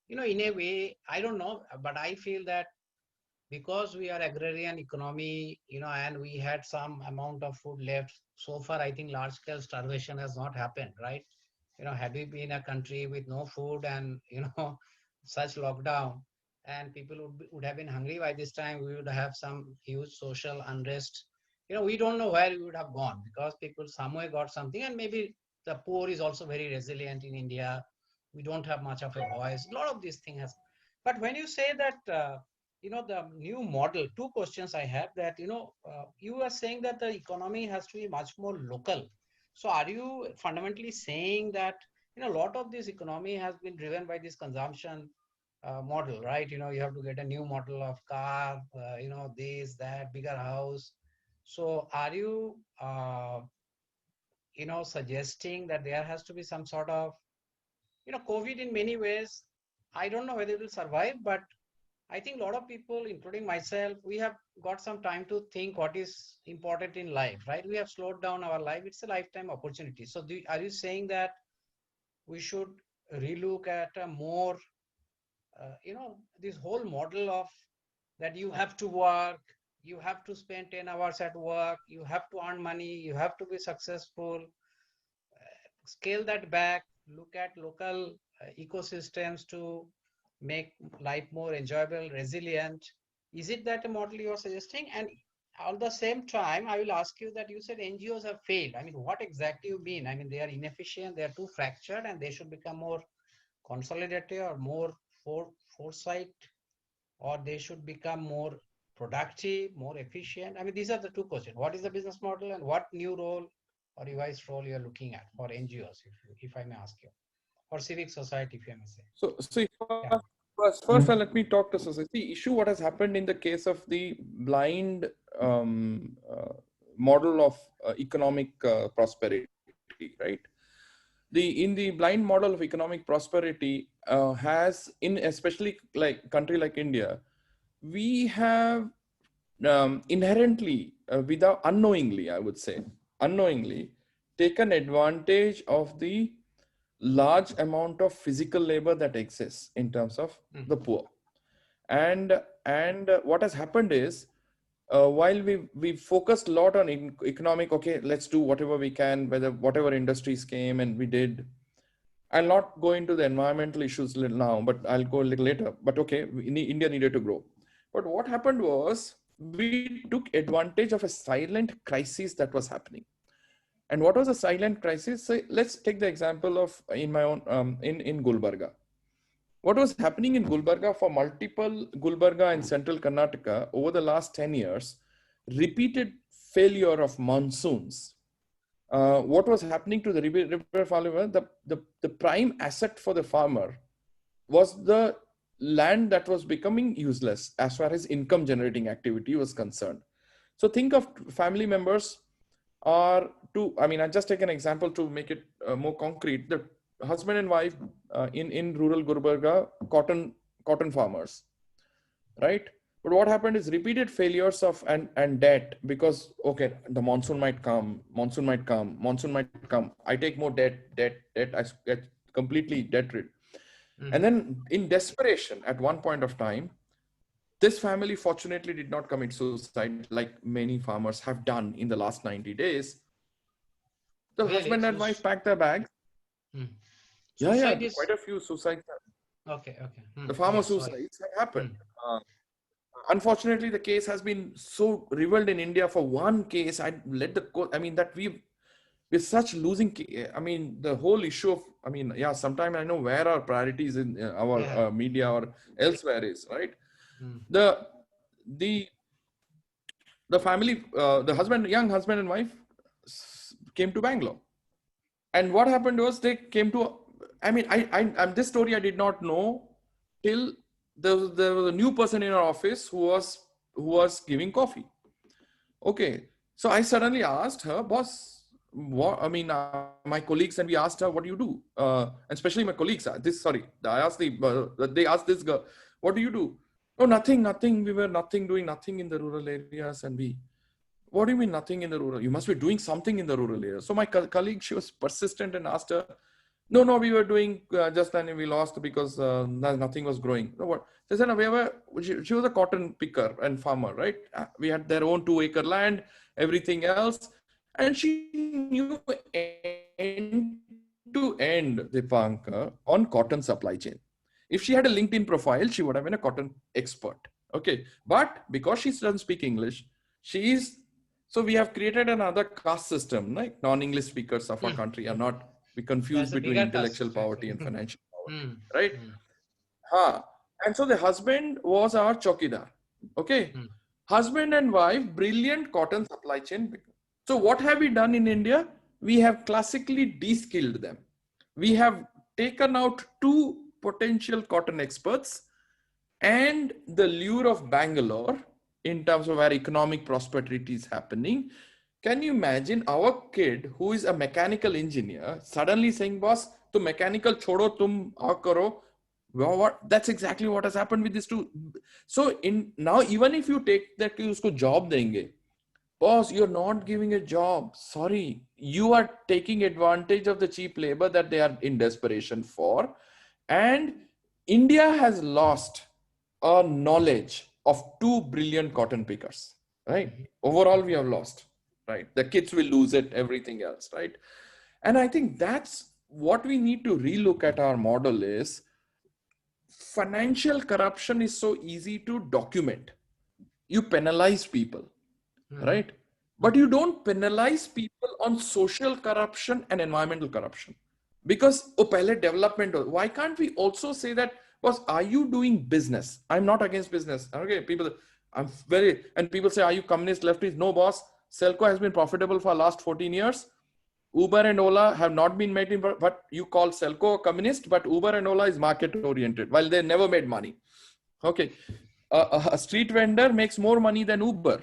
[SPEAKER 1] In a way, I don't know, but I feel that because we are agrarian economy, and we had some amount of food left. So far, I think large scale starvation has not happened, right? Had we been a country with no food and, such lockdown, and people would have been hungry by this time, we would have some huge social unrest. We don't know where we would have gone because people somewhere got something, and maybe the poor is also very resilient in India. We don't have much of a voice. A lot of these things has, but when you say that, the new model, two questions I have that, you are saying that the economy has to be much more local. So are you fundamentally saying that, a lot of this economy has been driven by this consumption model, right? You have to get a new model of car, this, that, bigger house. So are you, suggesting that there has to be some sort of, COVID in many ways, I don't know whether it will survive, but I think a lot of people, including myself, we have got some time to think what is important in life, right? We have slowed down our life. It's a lifetime opportunity. So are you saying that we should relook at a more, this whole model of that you have to work, you have to spend 10 hours at work, you have to earn money, you have to be successful, scale that back, look at local ecosystems to make life more enjoyable, resilient. Is it that a model you are suggesting? And at the same time, I will ask you that you said NGOs have failed. I mean, what exactly you mean? I mean, they are inefficient, they are too fractured, and they should become more consolidated or more foresight, or they should become more productive, more efficient? I mean, these are the two questions. What is the business model and what new role or revised role you are looking at for NGOs, if I may ask you, or civic society, if I may say?
[SPEAKER 2] So, see,
[SPEAKER 1] Yeah.
[SPEAKER 2] first, let me talk to society. Issue what has happened in the case of the blind model of economic prosperity, right? In the blind model of economic prosperity has in especially like country like India, we have inherently, without unknowingly, I would say, unknowingly, taken advantage of the large amount of physical labor that exists in terms of the poor. And what has happened is, while we focused a lot on economic, okay, let's do whatever we can, whatever industries came and we did. I'll not go into the environmental issues now, but I'll go a little later. But okay, India needed to grow. But what happened was we took advantage of a silent crisis that was happening. And what was a silent crisis? So let's take the example of in my own in Gulbarga. What was happening in Gulbarga for multiple Gulbarga and central Karnataka over the last 10 years? Repeated failure of monsoons. What was happening to the river farmer? The prime asset for the farmer was the land that was becoming useless as far as income generating activity was concerned. So think of family members are two. I mean, I just take an example to make it more concrete. The husband and wife in rural Gulbarga, cotton farmers, right? But what happened is repeated failures of and debt, because okay, the monsoon might come, monsoon might come, monsoon might come. I take more debt. I get completely debt rid. And then in desperation, at one point of time, this family fortunately did not commit suicide like many farmers have done in the last 90 days. The husband
[SPEAKER 1] Really?
[SPEAKER 2] and wife packed their bags. Yeah,
[SPEAKER 1] Suicide is
[SPEAKER 2] quite a few suicides.
[SPEAKER 1] okay. Okay.
[SPEAKER 2] The farmer
[SPEAKER 1] Yeah. Sorry.
[SPEAKER 2] suicides have happened. Unfortunately, the case has been so revealed in India for one case. I let the court. I mean that we're such losing. I mean the whole issue of. I mean yeah. Sometimes I know where our priorities in our
[SPEAKER 1] Yeah.
[SPEAKER 2] media or elsewhere is, right.
[SPEAKER 1] Mm.
[SPEAKER 2] The the the family, the young husband and wife, came to Bangalore, and what happened was they came to. I mean I'm this story I did not know till there was a new person in our office who was giving coffee. Okay, so I suddenly asked her, boss, what? I mean, my colleagues, and we asked her, what do you do? And especially my colleagues. They asked this girl, what do you do? No, nothing. We were doing nothing in the rural areas. And what do you mean nothing in the rural? You must be doing something in the rural areas. So my colleague, she was persistent and asked her, no, we were doing just then we lost because nothing was growing. No, what? They said, no, she was a cotton picker and farmer, right? We had their own 2-acre land, everything else. And she knew end to end, Dipankar, on cotton supply chain. If she had a LinkedIn profile, she would have been a cotton expert. Okay. But because she doesn't speak English, she is. So we have created another caste system, like non-English speakers of our country are not, we confuse
[SPEAKER 1] That's a
[SPEAKER 2] between
[SPEAKER 1] bigger
[SPEAKER 2] intellectual
[SPEAKER 1] task,
[SPEAKER 2] poverty
[SPEAKER 1] actually.
[SPEAKER 2] and financial
[SPEAKER 1] Hmm.
[SPEAKER 2] poverty, right?
[SPEAKER 1] Hmm.
[SPEAKER 2] And so the husband was our chokidar. Okay.
[SPEAKER 1] Hmm.
[SPEAKER 2] Husband and wife, brilliant cotton supply chain. So what have we done in India? We have classically de-skilled them. We have taken out two potential cotton experts and the lure of Bangalore in terms of where economic prosperity is happening. Can you imagine our kid who is a mechanical engineer suddenly saying, boss, to mechanical chodo tum aur karo? Well, that's exactly what has happened with these two. So in now, even if you take that कि उसको job देंगे, boss, you're not giving a job. Sorry, you are taking advantage of the cheap labor that they are in desperation for. And India has lost a knowledge of two brilliant cotton pickers, right?
[SPEAKER 1] Mhm.
[SPEAKER 2] Overall, we
[SPEAKER 1] Mhm.
[SPEAKER 2] have lost, right? The kids will lose it, everything else, right? And I think that's what we need to relook at our model is financial corruption is so easy to document. You penalize people,
[SPEAKER 1] Mhm.
[SPEAKER 2] right? But you don't penalize people on social corruption and environmental corruption. Because oh, pehle development, why can't we also say that, was are you doing business? I'm not against business. Okay, people, and people say, are you communist, leftist? No, boss. Selco has been profitable for the last 14 years. Uber and Ola have not been made in what you call Selco communist, but Uber and Ola is market oriented, while they never made money. Okay. A street vendor makes more money than Uber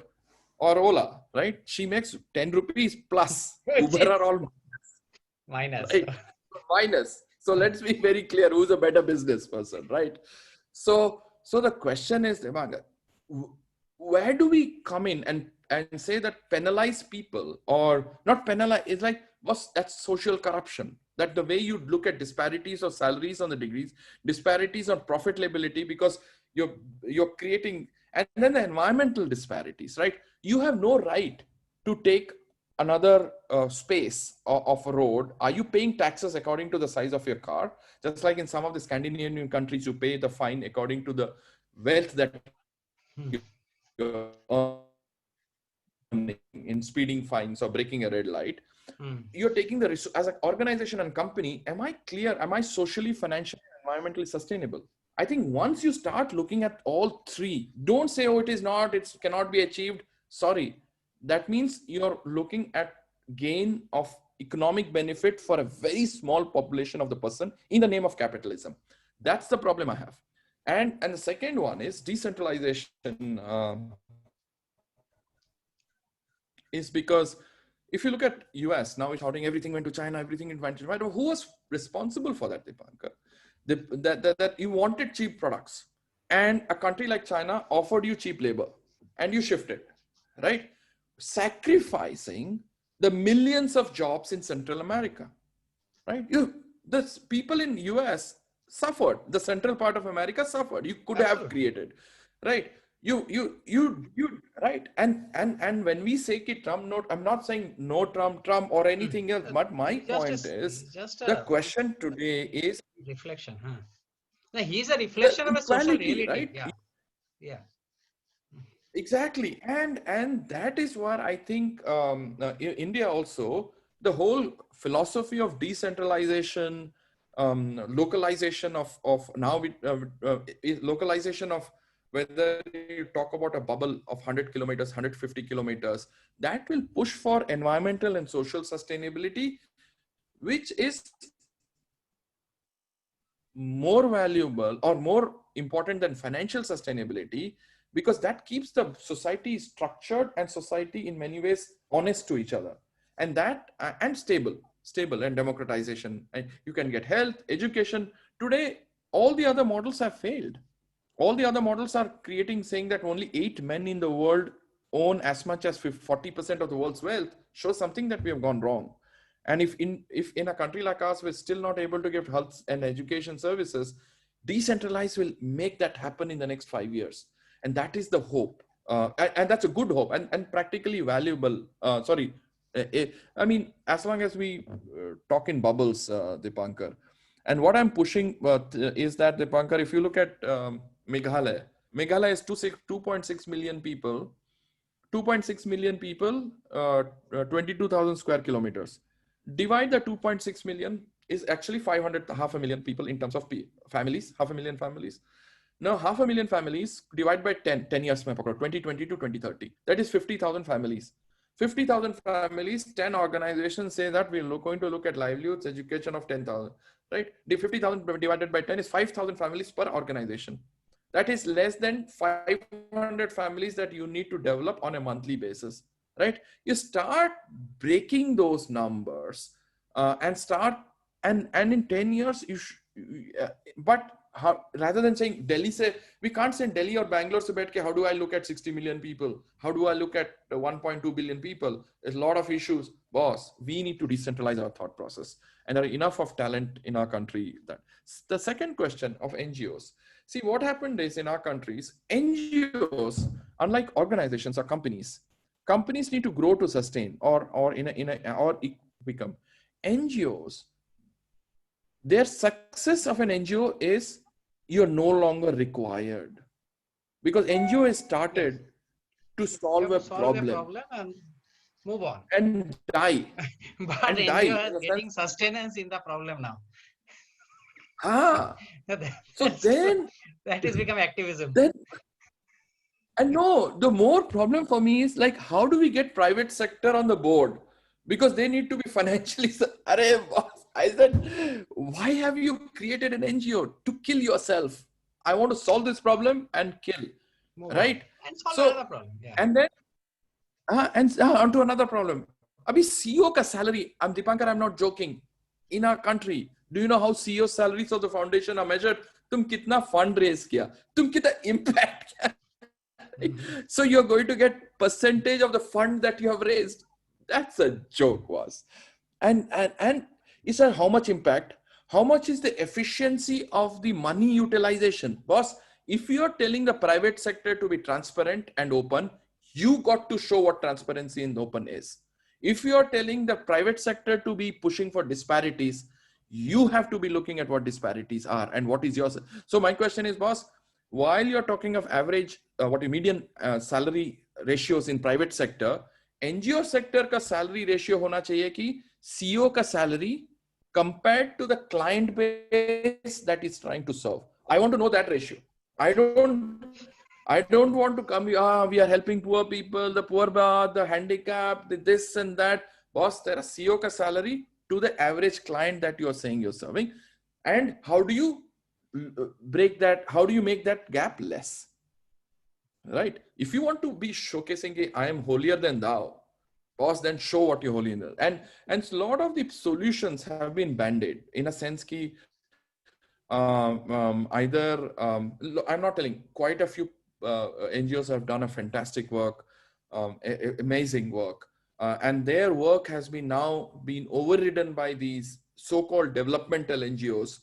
[SPEAKER 2] or Ola, right? She makes 10 rupees plus.
[SPEAKER 1] Which
[SPEAKER 2] Uber
[SPEAKER 1] is
[SPEAKER 2] are all
[SPEAKER 1] minus.
[SPEAKER 2] right minus. So let's be very clear who's a better business person, right? So the question is, Devanga, where do we come in and say that penalize people or not penalize? It's like what's that's social corruption. That the way you look at disparities of salaries on the degrees, disparities on profitability, because you're creating, and then the environmental disparities, right? You have no right to take another space of a road. Are you paying taxes according to the size of your car? Just like in some of the Scandinavian countries, you pay the fine according to the wealth that you're earning
[SPEAKER 1] Hmm.
[SPEAKER 2] in speeding fines or breaking a red light. You're taking the risk as an
[SPEAKER 1] Hmm.
[SPEAKER 2] organization and company. Am I clear? Am I socially, financially, environmentally sustainable? I think once you start looking at all three, don't say, oh, it is not, it cannot be achieved. Sorry. That means you're looking at gain of economic benefit for a very small population of the person in the name of capitalism. That's the problem I have. And the second one is decentralization. Is because if you look at US now, it's shouting everything went to China, everything went to China. Who was responsible for that, Dipankar? That you wanted cheap products, and a country like China offered you cheap labor, and you shifted, right? Sacrificing the millions of jobs in Central America, right? The people in US suffered. The central part of America suffered. You could have
[SPEAKER 1] Absolutely.
[SPEAKER 2] created, right? You right. And when we say ki Trump note, I'm not saying no Trump or
[SPEAKER 1] Hmm.
[SPEAKER 2] anything else. But my
[SPEAKER 1] It's just
[SPEAKER 2] point is
[SPEAKER 1] just
[SPEAKER 2] the
[SPEAKER 1] a
[SPEAKER 2] question today is
[SPEAKER 1] reflection. Huh? No, he's a
[SPEAKER 2] the
[SPEAKER 1] reflection of a social
[SPEAKER 2] equality,
[SPEAKER 1] reality.
[SPEAKER 2] right?
[SPEAKER 1] Yeah. Yeah.
[SPEAKER 2] Exactly, and that is where I think India also, the whole philosophy of decentralization, localization of now localization of whether you talk about a bubble of 100 kilometers, 150 kilometers, that will push for environmental and social sustainability, which is more valuable or more important than financial sustainability, because that keeps the society structured and society in many ways honest to each other, and that and stable and democratization, and you can get health education. Today all the other models have failed. All the other models are creating, saying that only 8 men in the world own as much as 40% of the world's wealth, shows something that we have gone wrong. And if in a country like ours we're still not able to give health and education services, decentralized will make that happen in the next 5 years. And that is the hope. And that's a good hope and practically valuable. I mean, as long as we talk in bubbles, Dipankar. And what I'm pushing is that, Dipankar, if you look at Meghalaya is 2.6 million people, 2.6 million people, 22,000 square kilometers. Divide the 2.6 million is actually 500, half a million people in terms of families, half a million families. Now, half a million families divide by 10 years, 2020 to 2030. That is 50,000 families. 50,000 families, 10 organizations say that we're going to look at livelihoods, education of 10,000, right? The 50,000 divided by 10 is 5,000 families per organization. That is less than 500 families that you need to develop on a monthly basis, right? You start breaking those numbers and start, and in 10 years, but rather than saying Delhi, we can't say Delhi or Bangalore, how do I look at 60 million people? How do I look at 1.2 billion people? There's a lot of issues. Boss, we need to decentralize our thought process. And there are enough of talent in our country. That the second question of NGOs. See, what happened is in our countries, NGOs, unlike organizations or companies need to grow to sustain or become NGOs. Their success of an NGO is you're no longer required, because NGO is started to solve a problem
[SPEAKER 1] and move on
[SPEAKER 2] and die.
[SPEAKER 1] but NGO is getting sustenance in the problem now.
[SPEAKER 2] So then
[SPEAKER 1] that is become activism.
[SPEAKER 2] And no, the more problem for me is like, how do we get private sector on the board? Because they need to be financially. I said, why have you created an NGO? To kill yourself. I want to solve this problem and kill. Right?
[SPEAKER 1] And solve another problem. Yeah.
[SPEAKER 2] And then onto another problem. Abhi CEO ka salary, Dipankar, I'm not joking. In our country, do you know how CEO salaries of the foundation are measured? Tum kitna fundraise kiya? Tum kitna impact kiya? So you're going to get percentage of the fund that you have raised. That's a joke, was. And you said how much impact? How much is the efficiency of the money utilization? Boss, if you're telling the private sector to be transparent and open, you got to show what transparency and open is. If you're telling the private sector to be pushing for disparities, you have to be looking at what disparities are and what is yours. So my question is, boss, while you're talking of average, median salary ratios in private sector, NGO sector ka salary ratio hona chahiye ki CEO ka salary compared to the client base that is trying to serve. I want to know that ratio. I don't want to come, we are helping poor people, the poor, the handicapped, the this and that. Boss, there are CEO ka salary to the average client that you're saying you're serving. And how do you break that? How do you make that gap less? Right? If you want to be showcasing, I am holier than thou, boss, then show what you're holy in. And a lot of the solutions have been band-aid in a sense ki I'm not telling, quite a few NGOs have done a fantastic work, amazing work. And their work has been now been overridden by these so-called developmental NGOs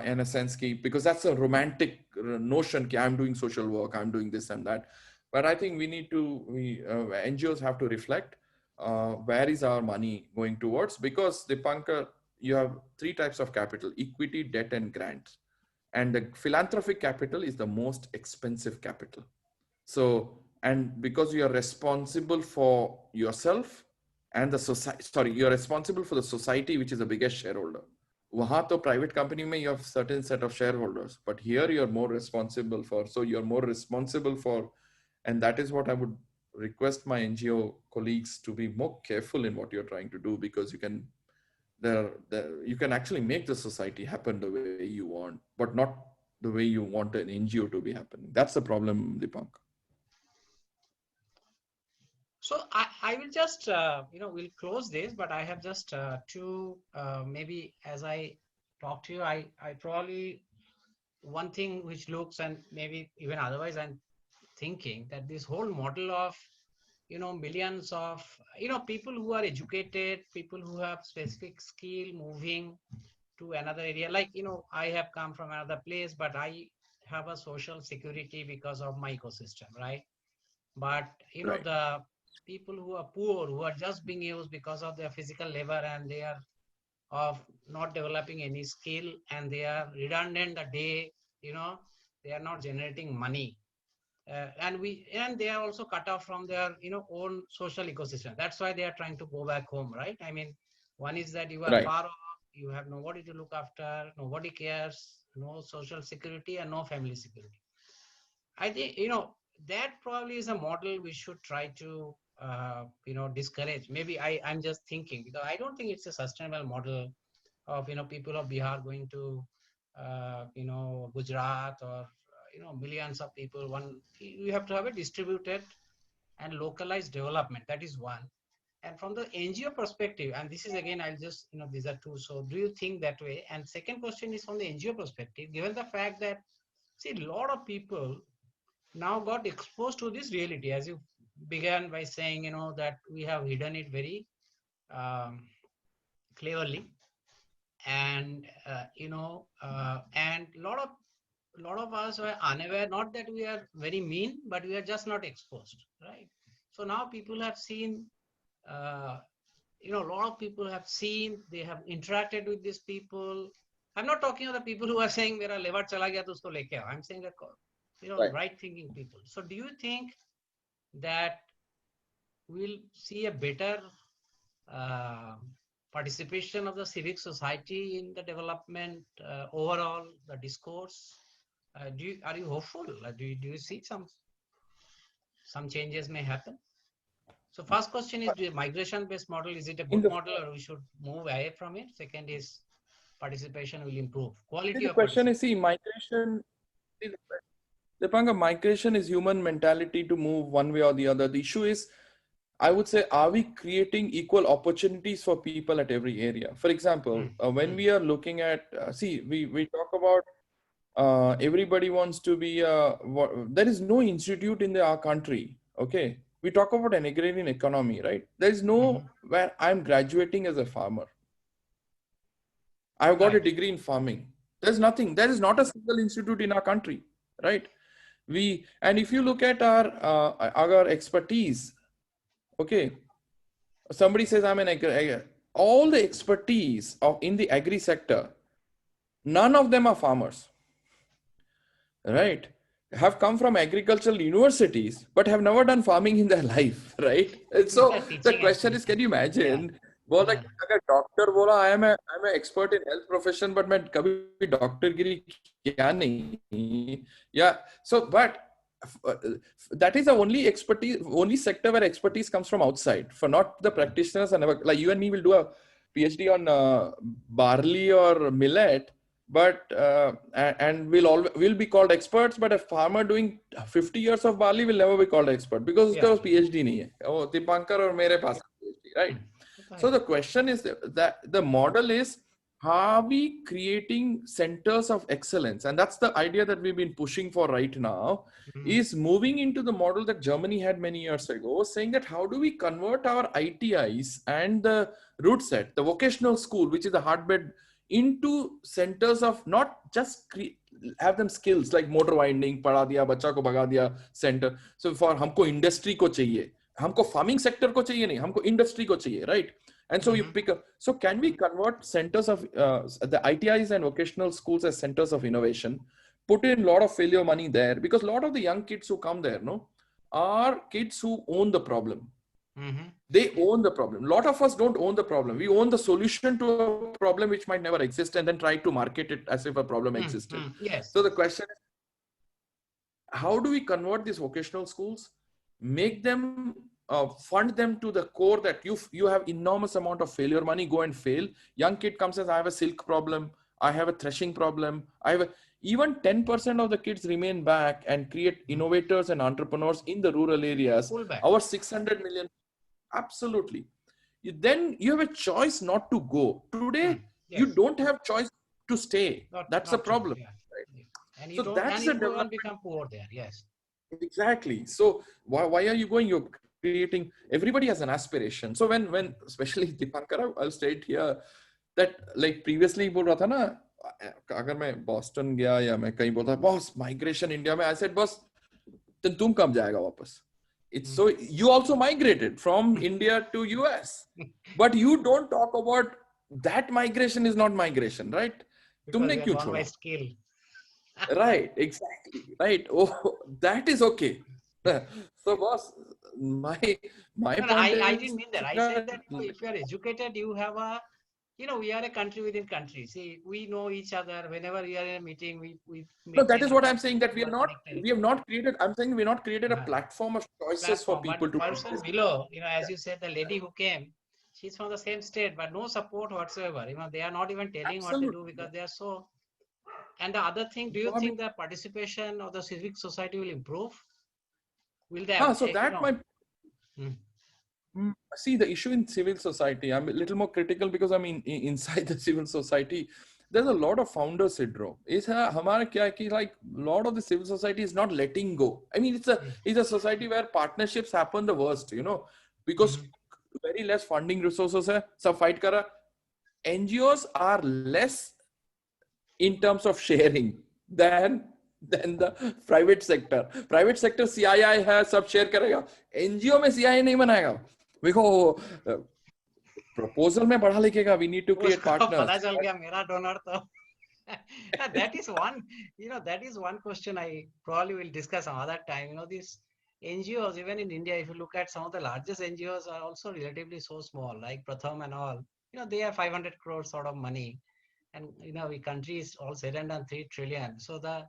[SPEAKER 2] in a sense, because that's a romantic notion, I'm doing social work, I'm doing this and that. But I think NGOs have to reflect where is our money going towards, because Dipankar, you have three types of capital: equity, debt, and grants. And the philanthropic capital is the most expensive capital. So, and because you are responsible for yourself and the society, you're responsible for the society, which is the biggest shareholder. Wahan to private company mein you have certain set of shareholders, but here you're more responsible for, and that is what I would request my NGO colleagues to be more careful in what you're trying to do, because you can actually make the society happen the way you want, but not the way you want an NGO to be happening. That's the problem, Dipank.
[SPEAKER 1] So I will just, we'll close this, but I have just maybe as I talk to you, I probably one thing which looks, and maybe even otherwise, I'm thinking that this whole model of, millions of, people who are educated, people who have specific skill moving to another area. Like, I have come from another place, but I have a social security because of my ecosystem, right? But,
[SPEAKER 2] Right.
[SPEAKER 1] the people who are poor, who are just being used because of their physical labor, and they are of not developing any skill, and they are redundant the day, you know, they are not generating money. And they are also cut off from their, own social ecosystem. That's why they are trying to go back home, right? I mean, one is that you are
[SPEAKER 2] Right.
[SPEAKER 1] far off, you have nobody to look after, nobody cares, no social security and no family security. I think, that probably is a model we should try to, discourage. Maybe I'm just thinking, because I don't think it's a sustainable model of, people of Bihar going to, Gujarat, or, millions of people. You have to have a distributed and localized development. That is one. And from the NGO perspective, and this is again, I'll just, these are two. So do you think that way? And second question is from the NGO perspective, given the fact that, see, a lot of people now got exposed to this reality, as you began by saying, that we have hidden it very um, cleverly. And, and a lot of us were unaware, not that we are very mean, but we are just not exposed, right? So now people have seen, uh, a lot of people have seen, they have interacted with these people. I'm not talking of the people who are saying mera levar chala gaya to usko leke aao. I'm saying that,
[SPEAKER 2] Right.
[SPEAKER 1] right thinking people. So do you think that we'll see a better uh, participation of the civic society in the development, overall the discourse? Are you hopeful? Do you see some changes may happen? So first question is, the migration based model, is it a
[SPEAKER 2] In
[SPEAKER 1] good
[SPEAKER 2] the
[SPEAKER 1] model, or we should move away from it? Second is, participation will improve,
[SPEAKER 2] see,
[SPEAKER 1] quality
[SPEAKER 2] the
[SPEAKER 1] of
[SPEAKER 2] question
[SPEAKER 1] participation.
[SPEAKER 2] is, see, migration. See, Dipanga, migration is human mentality to move one way or the other. The issue is, I would say, are we creating equal opportunities for people at every area? For example,
[SPEAKER 1] Mm,
[SPEAKER 2] when
[SPEAKER 1] mm,
[SPEAKER 2] we are looking at, see, we talk about everybody wants to be, there is no institute in our country, okay? We talk about an agrarian economy, right? There is
[SPEAKER 1] mhm.
[SPEAKER 2] no where I'm graduating as a farmer. I've got a
[SPEAKER 1] Right.
[SPEAKER 2] degree in farming. There's nothing. There is not a single institute in our country, right? And if you look at our expertise, okay, somebody says I'm an all the expertise of in the agri sector, none of them are farmers, right? Have come from agricultural universities but have never done farming in their life, right? And so the
[SPEAKER 1] Teaching
[SPEAKER 2] question is, can you
[SPEAKER 1] activities. Yeah.
[SPEAKER 2] imagine, बोला
[SPEAKER 1] Yeah.
[SPEAKER 2] कि अगर doctor बोला I am expert in health profession but मैं कभी डॉक्टरगिरी किया नहीं, या so but that is the only expertise, only sector where expertise comes from outside. For not the practitioners, and like you and me will do a PhD on barley or millet, but and we'll be called experts. But a farmer doing 50 years of barley will never be called expert because
[SPEAKER 1] Yeah.
[SPEAKER 2] उसका PhD नहीं है. Oh, Dipankar और मेरे पास PhD, right?
[SPEAKER 1] Mm. वो तो
[SPEAKER 2] So
[SPEAKER 1] है.
[SPEAKER 2] the question is that the model is, are we creating centers of excellence? And that's the idea that we've been pushing for right now,
[SPEAKER 1] Mhm.
[SPEAKER 2] is moving into the model that Germany had many years ago, saying that how do we convert our ITIs and the root set, the vocational school, which is the hotbed, into centers of not just have them skills like motor winding, पढ़ा दिया बच्चा को भगा दिया center. So for हमको industry को चाहिए, हमको farming sector को चाहिए नहीं, हमको industry को चाहिए, right? And so you
[SPEAKER 1] Mhm.
[SPEAKER 2] pick up. So can we convert centers of the ITIs and vocational schools as centers of innovation? Put in a lot of failure money there, because a lot of the young kids who come there, no, are kids who own the problem.
[SPEAKER 1] Mhm.
[SPEAKER 2] They own the problem. A lot of us don't own the problem. We own the solution to a problem which might never exist, and then try to market it as if a problem
[SPEAKER 1] Mm,
[SPEAKER 2] existed.
[SPEAKER 1] mm. Yes.
[SPEAKER 2] So the question is, how do we convert these vocational schools, make them, fund them to the core, that you have enormous amount of failure money, go and fail. Young kid comes, says I have a silk problem, I have a threshing problem, even 10% of the kids remain back and create
[SPEAKER 1] Mm.
[SPEAKER 2] innovators and entrepreneurs in the rural areas.
[SPEAKER 1] Pull back.
[SPEAKER 2] Our 600 million, absolutely. Then you have a choice not to go. Today
[SPEAKER 1] Mm.
[SPEAKER 2] you
[SPEAKER 1] Yes.
[SPEAKER 2] don't have choice to stay.
[SPEAKER 1] Not
[SPEAKER 2] That's the
[SPEAKER 1] not choice.
[SPEAKER 2] problem,
[SPEAKER 1] Yeah.
[SPEAKER 2] right?
[SPEAKER 1] Yeah. And you
[SPEAKER 2] So
[SPEAKER 1] don't,
[SPEAKER 2] that's
[SPEAKER 1] and
[SPEAKER 2] the
[SPEAKER 1] you will
[SPEAKER 2] development.
[SPEAKER 1] become poor there. Yes.
[SPEAKER 2] Exactly. So why are you going? You're creating. Everybody has an aspiration. So when especially Dipankar, I'll state here that like previously बोल रहा था ना, अगर मैं Boston गया या मैं कहीं बोलता बॉस माइग्रेशन इंडिया में, I said बॉस then तुम कब जाएगा वापस? It's so you also migrated from India to US, but you don't talk about that migration is not migration, right?
[SPEAKER 1] Because
[SPEAKER 2] तुमने
[SPEAKER 1] you are
[SPEAKER 2] क्यों
[SPEAKER 1] gone by
[SPEAKER 2] छोड़ा?
[SPEAKER 1] skill.
[SPEAKER 2] Right, exactly. Right. Oh, that is okay. So, boss, my
[SPEAKER 1] No, no,
[SPEAKER 2] point
[SPEAKER 1] I
[SPEAKER 2] is
[SPEAKER 1] didn't mean that. I said that, if you are educated, you have a, we are a country within country. See, we know each other. Whenever we are in a meeting, we
[SPEAKER 2] no,
[SPEAKER 1] make
[SPEAKER 2] that is
[SPEAKER 1] friends with
[SPEAKER 2] what I'm
[SPEAKER 1] people
[SPEAKER 2] saying. That
[SPEAKER 1] who are connected.
[SPEAKER 2] we have not created. I'm saying we have not created a
[SPEAKER 1] Uh,
[SPEAKER 2] platform of choices for
[SPEAKER 1] Platform. But
[SPEAKER 2] people
[SPEAKER 1] the
[SPEAKER 2] to
[SPEAKER 1] person
[SPEAKER 2] exist.
[SPEAKER 1] below, as you said, the lady who came, she's from the same state, but no support whatsoever. They are not even telling what they do
[SPEAKER 2] Absolutely.
[SPEAKER 1] because they are so. And the other thing, do you
[SPEAKER 2] So, I mean,
[SPEAKER 1] think the participation of the civic society will improve? Will they,
[SPEAKER 2] so that my
[SPEAKER 1] hmm,
[SPEAKER 2] see the issue in civil society. I'm a little more critical because I mean inside the civil society, there's a lot of founder syndrome. Is हमारा क्या है कि like a lot of the civil society is not letting go. I mean it's a society where partnerships happen the worst, because
[SPEAKER 1] hmm.
[SPEAKER 2] very less funding resources है, सब fight कर रहा. NGOs are less in terms of sharing than the private sector. Private sector CII है सब share करेगा. NGO में CII नहीं बनाएगा. देखो प्रपोजल में बढ़ा लिखेगा we need to create
[SPEAKER 1] उसको पता
[SPEAKER 2] partners.
[SPEAKER 1] चल गया मेरा डोनर तो. That is one, that is one question I probably will discuss some other time. These NGOs, even in India, if you look at some of the largest NGOs are also relatively so small, like Pratham and all. They have 500 crores sort of money. And, the country is all said and done 3 trillion. So the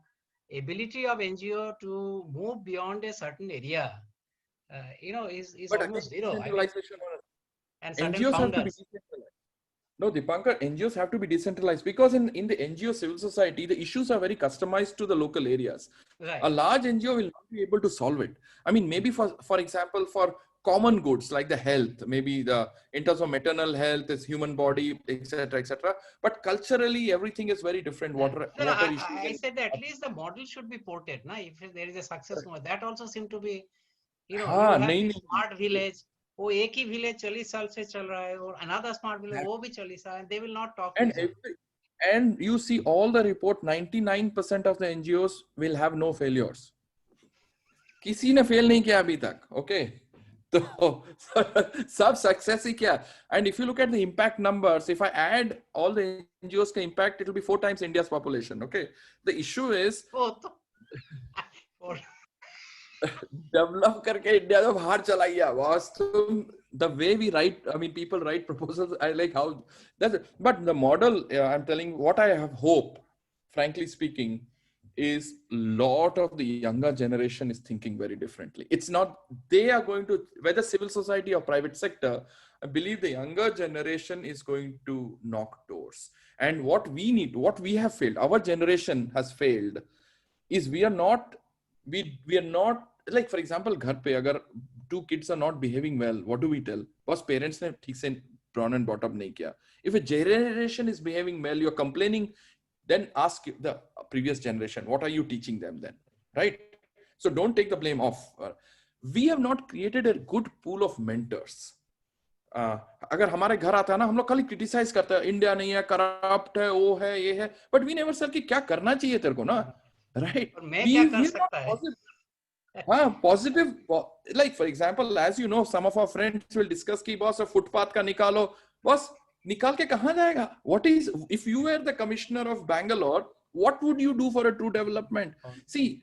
[SPEAKER 1] ability of NGO to move beyond a certain area, is
[SPEAKER 2] But again,
[SPEAKER 1] almost zero. I mean,
[SPEAKER 2] decentralization.
[SPEAKER 1] and certain
[SPEAKER 2] NGOs have to be
[SPEAKER 1] founders.
[SPEAKER 2] decentralized. No, Dipankar, NGOs have to be decentralized because in the NGO civil society, the issues are very customized to the local areas. A
[SPEAKER 1] Right.
[SPEAKER 2] large NGO will not be able to solve it. I mean, maybe for example, for common goods like the health, maybe in terms of maternal health, is human body, etc., etc. But culturally, everything is very different.
[SPEAKER 1] Yeah. No, no,
[SPEAKER 2] Water issues
[SPEAKER 1] I
[SPEAKER 2] in.
[SPEAKER 1] said that at least the model should be ported. Na? If there is a success model, that also seem to be, you
[SPEAKER 2] हाँ
[SPEAKER 1] will have
[SPEAKER 2] नहीं
[SPEAKER 1] this
[SPEAKER 2] नहीं
[SPEAKER 1] smart village. वो एक ही village 40 साल से चल रहा है और another smart village वो भी 40 साल, and they will not talk to
[SPEAKER 2] and
[SPEAKER 1] each other.
[SPEAKER 2] you see all the report 99% of the NGOs will have no failures. किसी ने फेल नहीं किया अभी तक, okay? तो सब सक्सेस ही क्या. And if you look at the impact numbers, if I add all the NGOs का impact, it will be 4 times India's population, okay? The issue is
[SPEAKER 1] Oh, तो, और
[SPEAKER 2] develop करके इंडिया तो बाहर चला गया बॉस. तुम the way we write, I mean people write proposals, I like how that's it. But the model, I'm telling what I have hope, frankly speaking, is lot of the younger generation is thinking very differently. It's not they are going to, whether civil society or private sector, I believe the younger generation is going to knock doors. And what we have failed, our generation has failed, is we are not, like for example घर पे अगर two kids are not behaving well, what do we tell? Because parents ने ठीक से brought and brought up नहीं किया. If a generation is behaving well, you're complaining, then ask the previous generation, what are you teaching them then? Right? So don't take the blame off. We have not created a good pool of mentors. अगर हमारे घर आता है ना, हम लोग खाली criticise करते हैं, इंडिया नहीं है, करप्ट है, वो है, ये है, बट वी नेवर सर कि क्या करना चाहिए तेरे को ना, राइट?
[SPEAKER 1] और मैं क्या कर
[SPEAKER 2] we are not
[SPEAKER 1] सकता है?
[SPEAKER 2] positive. Positive, like for example, as you know, some of our friends will discuss कि boss footpath का निकालो, boss निकाल के कहाँ जाएगा? What is, if you were the commissioner of Bangalore, what would you do for a true development? See,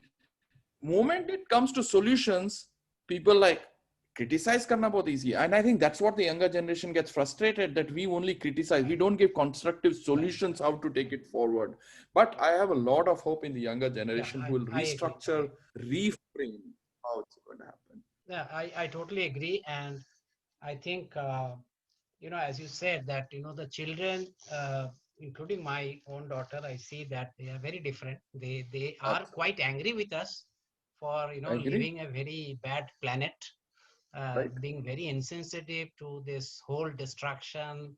[SPEAKER 2] moment it comes to solutions, people like criticize karna bahut easy, and I think that's what the younger generation gets frustrated, that we only criticize, we don't give constructive solutions how to take it forward. But I have a lot of hope in the younger
[SPEAKER 1] Yeah,
[SPEAKER 2] generation who will
[SPEAKER 1] I agree.
[SPEAKER 2] restructure, reframe how it's going to happen.
[SPEAKER 1] Yeah, I totally agree. And I think, as you said that, the children, including my own daughter, I see that they are very different. They are
[SPEAKER 2] Absolutely.
[SPEAKER 1] quite angry with us for,
[SPEAKER 2] I agree.
[SPEAKER 1] living a very bad planet,
[SPEAKER 2] Right.
[SPEAKER 1] being very insensitive to this whole destruction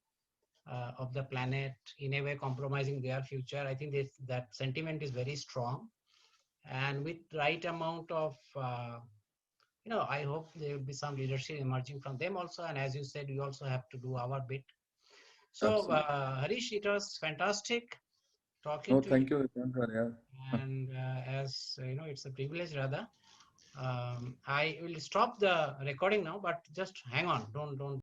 [SPEAKER 1] of the planet, in a way compromising their future. I think that sentiment is very strong. and with right amount of I hope there will be some leadership emerging from them also. And as you said, we also have to do our bit. So,
[SPEAKER 2] Absolutely.
[SPEAKER 1] Harish, it was fantastic talking
[SPEAKER 2] No,
[SPEAKER 1] to you.
[SPEAKER 2] thank you, Dipankar. Yeah.
[SPEAKER 1] And as you know, it's a privilege rather. I will stop the recording now, but just hang on. Don't